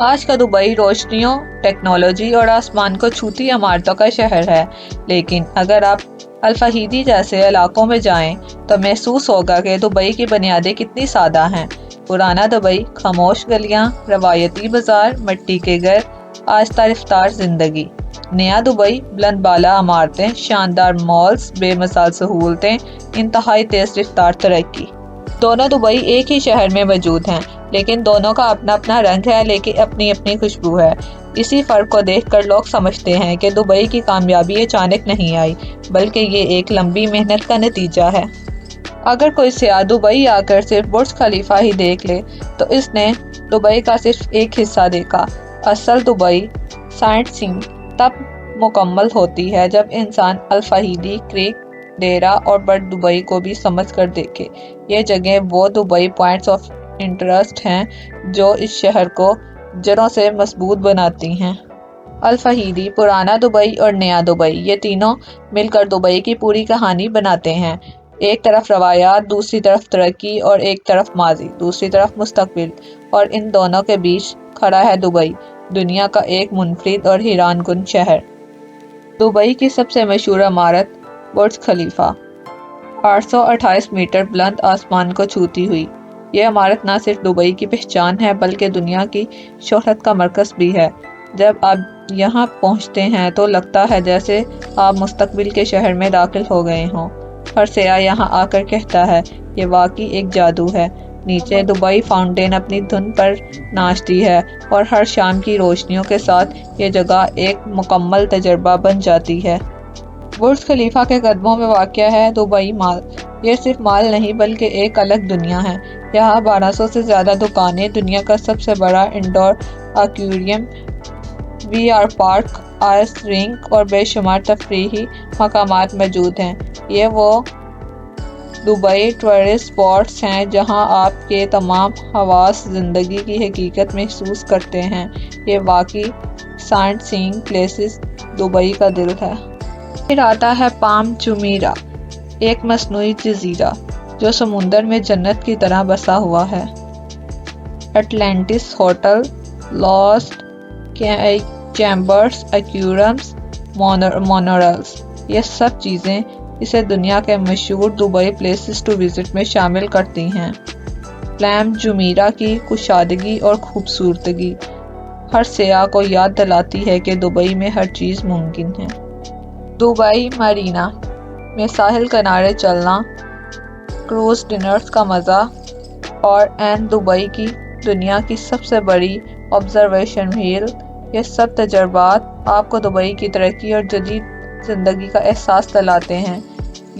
آج کا دبئی روشنیوں، ٹیکنالوجی اور آسمان کو چھوتی عمارتوں کا شہر ہے، لیکن اگر آپ الفہیدی جیسے علاقوں میں جائیں تو محسوس ہوگا کہ دبئی کی بنیادیں کتنی سادہ ہیں۔ پرانا دبئی، خاموش گلیاں، روایتی بازار، مٹی کے گھر، آہستہ رفتار زندگی۔ نیا دبئی، بلند بالا عمارتیں، شاندار مالز، بے مثال سہولتیں، انتہائی تیز رفتار ترقی۔ دونوں دبئی ایک ہی شہر میں موجود ہیں، لیکن دونوں کا اپنا اپنا رنگ ہے، لیکن اپنی اپنی خوشبو ہے۔ اسی فرق کو دیکھ کر لوگ سمجھتے ہیں کہ دبئی کی کامیابی اچانک نہیں آئی، بلکہ یہ ایک لمبی محنت کا نتیجہ ہے۔ اگر کوئی سیاح دبئی آ کر صرف برج خلیفہ ہی دیکھ لے تو اس نے دبئی کا صرف ایک حصہ دیکھا۔ اصل دبئی سائٹ سینگ تب مکمل ہوتی ہے جب انسان الفہیدی، کریک، ڈیرا اور بڑ دبئی کو بھی سمجھ کر دیکھے۔ یہ جگہیں وہ دبئی پوائنٹس آف انٹرسٹ ہیں جو اس شہر کو جڑوں سے مضبوط بناتی ہیں۔ الفہیدی، پرانا دبئی اور نیا دبئی، یہ تینوں مل کر دبئی کی پوری کہانی بناتے ہیں۔ ایک طرف روایات، دوسری طرف ترقی، اور ایک طرف ماضی، دوسری طرف مستقبل، اور ان دونوں کے بیچ کھڑا ہے دبئی، دنیا کا ایک منفرد اور حیران کن شہر۔ دبئی کی سب سے مشہور عمارت برج خلیفہ، 828 میٹر بلند، آسمان کو چھوتی ہوئی۔ یہ عمارت نہ صرف دبئی کی پہچان ہے بلکہ دنیا کی شہرت کا مرکز بھی ہے۔ جب آپ یہاں پہنچتے ہیں تو لگتا ہے جیسے آپ مستقبل کے شہر میں داخل ہو گئے ہوں۔ ہر سیاح یہاں آ کر کہتا ہے یہ واقعی ایک جادو ہے۔ نیچے دبئی فاؤنٹین اپنی دھن پر ناچتی ہے اور ہر شام کی روشنیوں کے ساتھ یہ جگہ ایک مکمل تجربہ بن جاتی ہے۔ برج خلیفہ کے قدموں میں واقع ہے دبئی مال۔ یہ صرف مال نہیں بلکہ ایک الگ دنیا ہے۔ یہاں 1200 سے زیادہ دکانیں، دنیا کا سب سے بڑا indoor aquarium, V R park, ice rink اور بے شمار تفریحی مقامات موجود ہیں۔ یہ وہ دبئی ٹورسٹ اسپاٹس ہیں جہاں آپ کے تمام حواس زندگی کی حقیقت محسوس کرتے ہیں۔ یہ واقعی سائٹ سینگ پلیسز دبئی کا دل ہے۔ پھر آتا ہے پام جمیرہ، ایک مصنوعی جزیرہ جو سمندر میں جنت کی طرح بسا ہوا ہے۔ اٹلانٹس ہوٹل، لاسٹ چیمبرز، ایکویرمز، مونورلز، یہ سب چیزیں اسے دنیا کے مشہور دبئی پلیسز ٹو وزٹ میں شامل کرتی ہیں۔ پام جمیرہ کی کشادگی اور خوبصورتی ہر سیاح کو یاد دلاتی ہے کہ دبئی میں ہر چیز ممکن ہے۔ دبئی مرینا میں ساحل کنارے چلنا، کروز ڈنرز کا مزہ، اور این دبئی کی دنیا کی سب سے بڑی آبزرویشن وہیل، یہ سب تجربات آپ کو دبئی کی ترقی اور جدید زندگی کا احساس دلاتے ہیں۔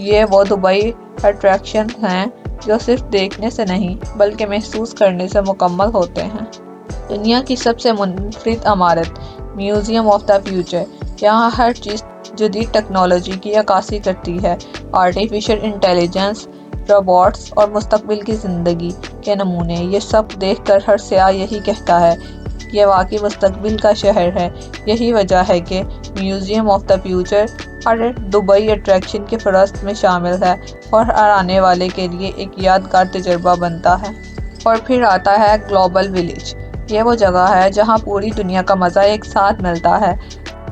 یہ وہ دبئی اٹریکشن ہیں جو صرف دیکھنے سے نہیں بلکہ محسوس کرنے سے مکمل ہوتے ہیں۔ دنیا کی سب سے منفرد عمارت، میوزیم آف دا فیوچر، یہاں ہر چیز جدید ٹیکنالوجی کی عکاسی کرتی ہے۔ آرٹیفیشل انٹیلیجنس، روبوٹس اور مستقبل کی زندگی کے نمونے، یہ سب دیکھ کر ہر سیاح یہی کہتا ہے یہ واقعی مستقبل کا شہر ہے۔ یہی وجہ ہے کہ museum of the future Hare Dubai attraction کی فہرست میں شامل ہے اور ہر آنے والے کے لیے ایک یادگار تجربہ بنتا ہے۔ اور پھر آتا ہے گلوبل ولیج، یہ وہ جگہ ہے جہاں پوری دنیا کا مزہ ایک ساتھ ملتا ہے۔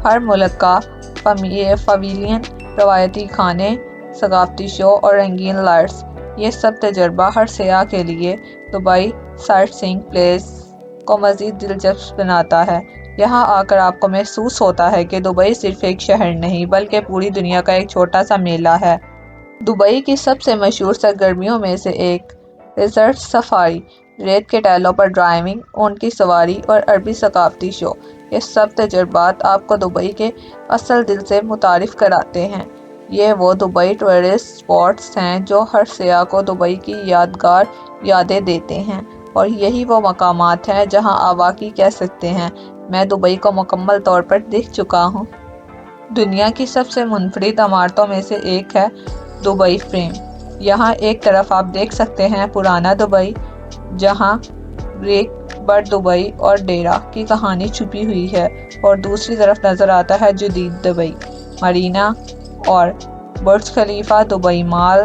ہر ملک کا پویلین، روایتی کھانے، ثقافتی شو اور رنگین لائٹس، یہ سب تجربہ ہر سیاح کے لیے دبئی سائٹ سینگ پلیس کو مزید دلچسپ بناتا ہے۔ یہاں آ کر آپ کو محسوس ہوتا ہے کہ دبئی صرف ایک شہر نہیں بلکہ پوری دنیا کا ایک چھوٹا سا میلہ ہے۔ دبئی کی سب سے مشہور سرگرمیوں میں سے ایک ڈیزرٹ سفاری، ریت کے ٹیلوں پر ڈرائیونگ، اونٹ کی سواری اور عربی ثقافتی شو، یہ سب تجربات آپ کو دبئی کے اصل دل سے متعارف کراتے ہیں۔ یہ وہ دبئی ٹورسٹ اسپاٹس ہیں جو ہر سیاح کو دبئی کی یادگار یادیں دیتے ہیں، اور یہی وہ مقامات ہیں جہاں آپ واقعی کہہ سکتے ہیں میں دبئی کو مکمل طور پر دیکھ چکا ہوں۔ دنیا کی سب سے منفرد عمارتوں میں سے ایک ہے دبئی فریم۔ یہاں ایک طرف آپ دیکھ سکتے ہیں پرانا دبئی جہاں گریک، بڑ دبئی اور ڈیرا کی کہانی چھپی ہوئی ہے، اور دوسری طرف نظر آتا ہے جدید دبئی، مرینا اور برج خلیفہ، دبئی مال،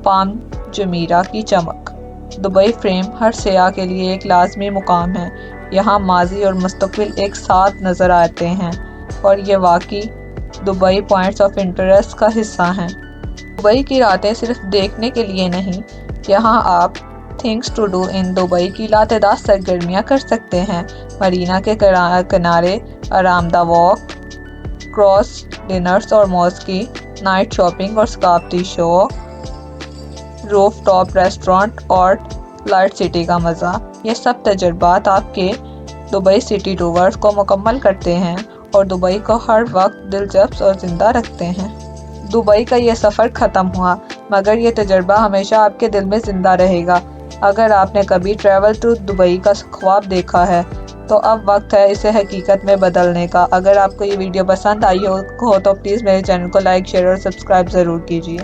پام جمیرہ کی چمک۔ دبئی فریم ہر سیاح کے لیے ایک لازمی مقام ہے۔ یہاں ماضی اور مستقبل ایک ساتھ نظر آتے ہیں اور یہ واقعی دبئی پوائنٹس آف انٹرسٹ کا حصہ ہیں۔ دبئی کی راتیں صرف دیکھنے کے لیے نہیں، یہاں آپ things to do in Dubai کی لاتعداد سرگرمیاں کر سکتے ہیں۔ مرینا کے کنارے آرام دہ واک، کراس ڈنرز اور موسیقی، نائٹ شاپنگ اور ثقافتی شو، روف ٹاپ ریسٹورانٹ اور لائٹ سٹی کا مزہ، یہ سب تجربات آپ کے دبئی سٹی ٹورز کو مکمل کرتے ہیں اور دبئی کو ہر وقت دلچسپ اور زندہ رکھتے ہیں۔ دبئی کا یہ سفر ختم ہوا، مگر یہ تجربہ ہمیشہ آپ کے دل میں زندہ رہے گا۔ اگر آپ نے کبھی ٹریول ٹو دبئی کا خواب دیکھا ہے تو اب وقت ہے اسے حقیقت میں بدلنے کا۔ اگر آپ کو یہ ویڈیو پسند آئی ہو تو پلیز میرے چینل کو لائک، شیئر اور سبسکرائب ضرور کیجیے۔